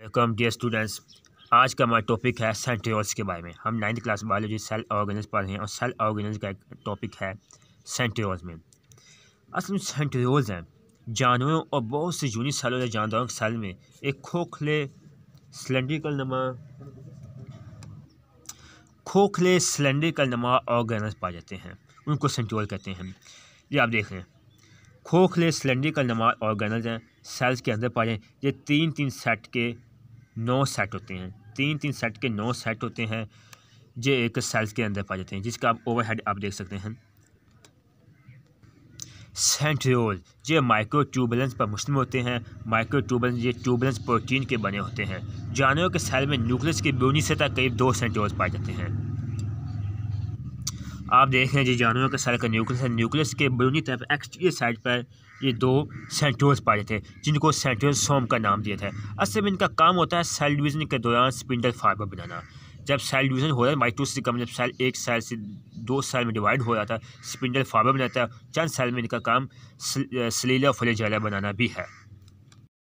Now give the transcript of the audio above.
Welcome dear students. आज का हमारा टॉपिक है सेंट्रियोल्स के बारे में। हम 9th class biology cell organelles पढ़ रहे हैं और सेल ऑर्गेनल्स का एक टॉपिक है सेंट्रियोल्स में। असल में सेंट्रियोल्स हैं जानवरों और बहुत से यूनिसेलुलर जानदारों के सेल में एक खोखले सिलेंड्रिकल नुमा ऑर्गेनल्स पाए जाते हैं, उनको सेंट्रियोल कहते हैं। ये आप देख रहे हैं खोखले सिलेंड्रिकल नुमा ऑर्गेनल्स हैं, सेल्स के अंदर पाए जाते हैं। ये तीन सेट के 9 सेट होते हैं, तीन सेट के 9 सेट होते हैं जो एक सेल्स के अंदर पाए जाते हैं, जिसका आप ओवरहेड आप देख सकते हैं। सेंट्रियोल ये माइक्रोट्यूबुलेंस पर मुश्तमिल होते हैं। माइक्रोट्यूबुलेंस ये ट्यूबुलेंस प्रोटीन के बने होते हैं। जानवरों के सेल में न्यूक्लियस की ब्यूनी सतह करीब 2 सेंट्रियोल्स पाए जाते हैं। आप देख रहे हैं जी जानवरों के सेल का न्यूक्लियस है, न्यूक्लियस के ब्यूनी तरफ एक्सटीरियर साइड पर ये 2 सेंट्रियोल्स पाए जाते हैं, जिनको सेंट्रियोसोम का नाम दिया था। असल में इनका काम होता है सेल डिवीजन के दौरान स्पिंडल फाइबर बनाना। जब सेल डिवीजन हो रहा है माइटोसिस का जब सेल एक सेल से 2 सेल में डिवाइड हो जाता है, स्पिंडल फाइबर बनाता है। चंद सेल में इनका काम सेलुलर फ्लैजेला बनाना भी है।